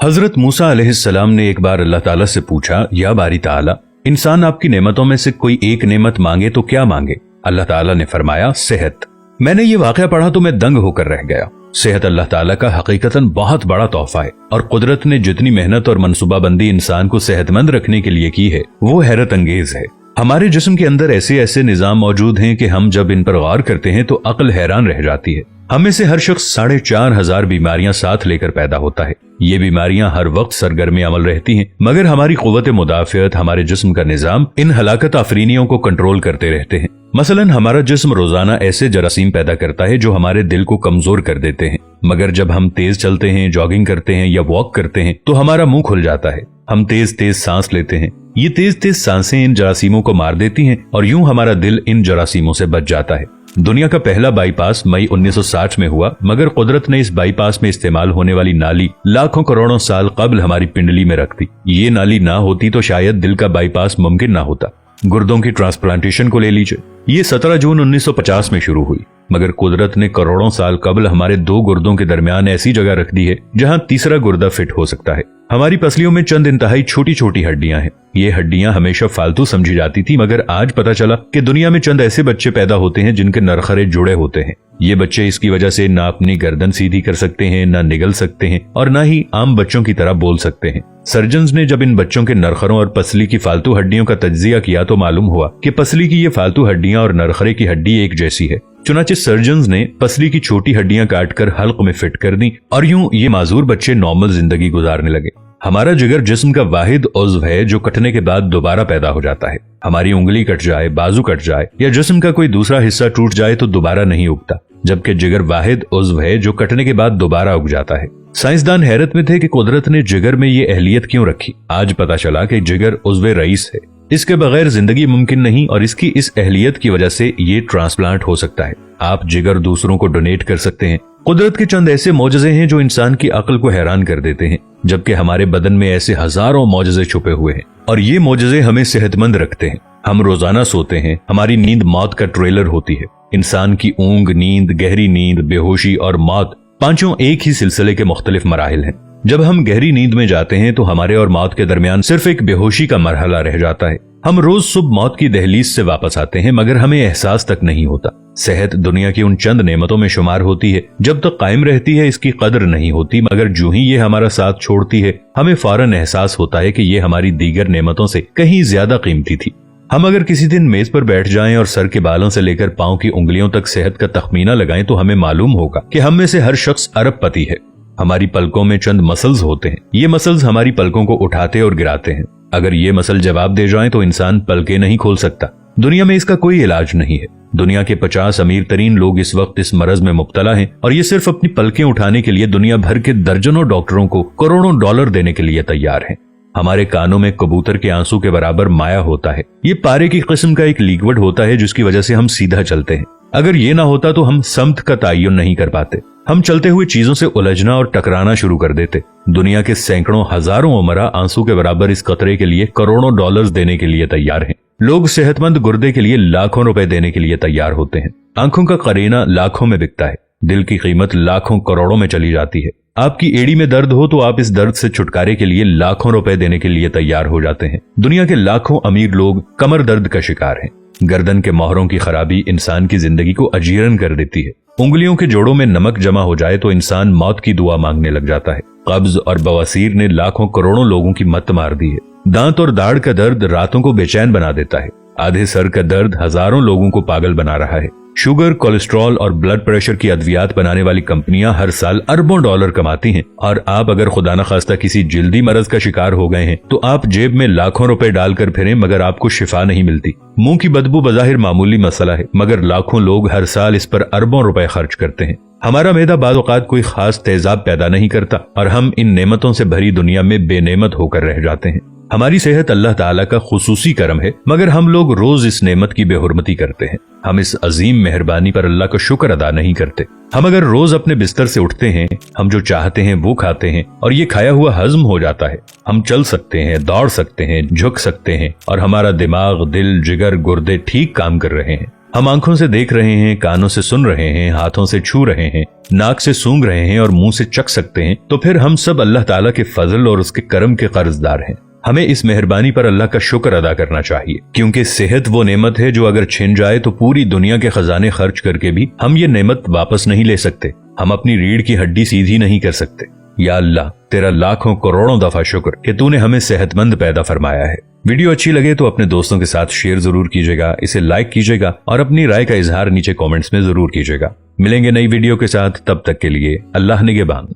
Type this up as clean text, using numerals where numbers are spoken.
हजरत मूसा अलैहिस्सलाम ने एक बार अल्लाह ताला से पूछा, या बारी ताला, इंसान आपकी नेमतों में से कोई एक नेमत मांगे तो क्या मांगे? अल्लाह ताला ने फरमाया, सेहत। मैंने ये वाकया पढ़ा तो मैं दंग होकर रह गया। सेहत अल्लाह ताला का हकीकतन बहुत बड़ा तोहफा है और कुदरत ने जितनी मेहनत और मनसूबाबंदी इंसान को सेहतमंद रखने के लिए की है वो हैरत अंगेज है। हमारे जिस्म के अंदर ऐसे ऐसे निजाम मौजूद हैं कि हम जब इन पर गौर करते हैं तो अक्ल हैरान रह जाती है। हमें से हर शख्स 4,500 बीमारियां साथ लेकर पैदा होता है। ये बीमारियां हर वक्त सरगर्म अमल रहती हैं, मगर हमारी कुव्वत मुदाफियत, हमारे जिस्म का निजाम इन हलाकत आफरीनियों को कंट्रोल करते रहते हैं। मसलन हमारा जिस्म रोजाना ऐसे जरासीम पैदा करता है जो हमारे दिल को कमजोर कर देते हैं, मगर जब हम तेज चलते हैं, जॉगिंग करते हैं या वॉक करते हैं तो हमारा मुंह खुल जाता है। हम तेज तेज सांस लेते हैं, ये तेज तेज सांसें इन जरासीमों को मार देती हैं और यूं हमारा दिल इन जरासीमों से बच जाता है। दुनिया का पहला बाईपास मई 1960 में हुआ, मगर कुदरत ने इस बाईपास में इस्तेमाल होने वाली नाली लाखों करोड़ों साल कबल हमारी पिंडली में रख दी। ये नाली ना होती तो शायद दिल का बाईपास मुमकिन ना होता। गुर्दों की ट्रांसप्लांटेशन को ले लीजिए, ये 17 जून 1950 में शुरू हुई, मगर कुदरत ने करोड़ों साल कबल हमारे दो गुर्दों के दरमियान ऐसी जगह रख दी है जहां तीसरा गुर्दा फिट हो सकता है। हमारी पसलियों में चंद इंतहाई छोटी छोटी हड्डियां हैं। ये हड्डियां हमेशा फालतू समझी जाती थी, मगर आज पता चला कि दुनिया में चंद ऐसे बच्चे पैदा होते हैं जिनके नरखरे जुड़े होते हैं। ये बच्चे इसकी वजह से ना अपनी गर्दन सीधी कर सकते हैं, ना निगल सकते हैं और ना ही आम बच्चों की तरह बोल सकते हैं। सर्जन्स ने जब इन बच्चों के नरखरों और पसली की फालतू हड्डियों का तज्जिया किया तो मालूम हुआ कि पसली की ये फालतू हड्डियां और नरखरे की हड्डी एक जैसी है। चुनाचे सर्जन्स ने पसली की छोटी हड्डियां काटकर हल्क में फिट कर दी और यूं ये माजूर बच्चे नॉर्मल जिंदगी गुजारने लगे। हमारा जिगर जिस्म का वाहिद उज़्व है जो कटने के बाद दोबारा पैदा हो जाता है। हमारी उंगली कट जाए, बाजू कट जाए या जिस्म का कोई दूसरा हिस्सा टूट जाए तो दोबारा नहीं उगता, जबकि जिगर वाहिद उज़्व है जो कटने के बाद दोबारा उग जाता है। साइंसदान हैरत में थे कि कुदरत ने जिगर में ये अहलियत क्यों रखी। आज पता चला कि जिगर उज़्व रईस है, इसके बगैर जिंदगी मुमकिन नहीं और इसकी इस अहलियत की वजह से ये ट्रांसप्लांट हो सकता है। आप जिगर दूसरों को डोनेट कर सकते हैं। कुदरत के चंद ऐसे मौजज़े हैं जो इंसान की अक्ल को हैरान कर देते हैं, जबकि हमारे बदन में ऐसे हजारों मौजज़े छुपे हुए हैं और ये मौजज़े हमें सेहतमंद रखते हैं। हम रोजाना सोते हैं, हमारी नींद मौत का ट्रेलर होती है। इंसान की ऊंग, नींद, गहरी नींद, बेहोशी और मौत पांचों एक ही सिलसिले के मुख्तलिफ मराहिल हैं। जब हम गहरी नींद में जाते हैं तो हमारे और मौत के दरमियान सिर्फ एक बेहोशी का मरहला रह जाता है। हम रोज सुबह मौत की दहलीज से वापस आते हैं, मगर हमें एहसास तक नहीं होता। सेहत दुनिया की उन चंद नेमतों में शुमार होती है, जब तक कायम रहती है इसकी कदर नहीं होती, मगर जो ही ये हमारा साथ छोड़ती है हमें फौरन एहसास होता है कि ये हमारी दीगर नेमतों से कहीं ज्यादा कीमती थी। हम अगर किसी दिन मेज पर बैठ जाएं और सर के बालों से लेकर पांव की उंगलियों तक सेहत का तखमीना लगाएं तो हमें मालूम होगा कि हम में से हर शख्स अरबपति है। हमारी पलकों में चंद मसल्स होते हैं, ये मसल्स हमारी पलकों को उठाते और गिराते हैं। अगर ये मसल जवाब दे जाएं तो इंसान पलकें नहीं खोल सकता। दुनिया में इसका कोई इलाज नहीं है। दुनिया के 50 अमीर तरीन लोग इस वक्त इस मरज में मुब्तला हैं और ये सिर्फ अपनी पलकें उठाने के लिए दुनिया भर के दर्जनों डॉक्टरों को करोड़ों डॉलर देने के लिए तैयार हैं। हमारे कानों में कबूतर के आंसू के बराबर माया होता है। ये पारे की किस्म का एक लिक्विड होता है जिसकी वजह से हम सीधा चलते हैं। अगर ये ना होता तो हम समत का तयन नहीं कर पाते। हम चलते हुए चीजों से उलझना और टकराना शुरू कर देते। दुनिया के सैकड़ों हजारों उमरा आंसू के बराबर इस कतरे के लिए करोड़ों डॉलर्स देने के लिए तैयार हैं। लोग सेहतमंद गुर्दे के लिए लाखों रुपए देने के लिए तैयार होते हैं। आंखों का करीना लाखों में बिकता है। दिल की कीमत लाखों करोड़ों में चली जाती है। आपकी एड़ी में दर्द हो तो आप इस दर्द से छुटकारे के लिए लाखों रुपए देने के लिए तैयार हो जाते हैं। दुनिया के लाखों अमीर लोग कमर दर्द का शिकार हैं। गर्दन के मोहरों की खराबी इंसान की जिंदगी को अजीरन कर देती है। उंगलियों के जोड़ों में नमक जमा हो जाए तो इंसान मौत की दुआ मांगने लग जाता है। कब्ज और बवासीर ने लाखों करोड़ों लोगों की मत मार दी है। दांत और दाढ़ का दर्द रातों को बेचैन बना देता है। आधे सर का दर्द हजारों लोगों को पागल बना रहा है। शुगर, कोलेस्ट्रॉल और ब्लड प्रेशर की अद्वियात बनाने वाली कंपनियां हर साल अरबों डॉलर कमाती हैं और आप अगर खुदा न खास्ता किसी जिल्दी मरज का शिकार हो गए हैं तो आप जेब में लाखों रुपए डालकर फिरें मगर आपको शिफा नहीं मिलती। मुंह की बदबू बज़ाहिर मामूली मसला है, मगर लाखों लोग हर साल इस पर अरबों रुपए खर्च करते हैं। हमारा मैदा बाज़ औक़ात कोई खास तेजाब पैदा नहीं करता और हम इन नेमतों से भरी दुनिया में बेनेमत होकर रह जाते हैं। हमारी सेहत अल्लाह ताला का खुसूसी करम है, मगर हम लोग रोज इस नेमत की बेहुरमती करते हैं। हम इस अजीम मेहरबानी पर अल्लाह का शुक्र अदा नहीं करते। हम अगर रोज अपने बिस्तर से उठते हैं, हम जो चाहते हैं वो खाते हैं और ये खाया हुआ हजम हो जाता है। हम चल सकते हैं, दौड़ सकते हैं, झुक सकते हैं और हमारा दिमाग, दिल, जिगर, गुर्दे ठीक काम कर रहे हैं। हम आंखों से देख रहे हैं, कानों से सुन रहे हैं, हाथों से छू रहे हैं, नाक से सूंघ रहे हैं और मुंह से चख सकते हैं, तो फिर हम सब अल्लाह ताला के फजल और उसके करम के कर्जदार हैं। हमें इस मेहरबानी पर अल्लाह का शुक्र अदा करना चाहिए, क्योंकि सेहत वो नेमत है जो अगर छिन जाए तो पूरी दुनिया के खजाने खर्च करके भी हम ये नेमत वापस नहीं ले सकते। हम अपनी रीढ़ की हड्डी सीधी नहीं कर सकते। या अल्लाह, तेरा लाखों करोड़ों दफा शुक्र कि तूने हमें सेहतमंद पैदा फरमाया है। वीडियो अच्छी लगे तो अपने दोस्तों के साथ शेयर जरूर कीजिएगा, इसे लाइक कीजिएगा और अपनी राय का इजहार नीचे कमेंट्स में जरूर कीजिएगा। मिलेंगे नई वीडियो के साथ, तब तक के लिए अल्लाह निगहबान।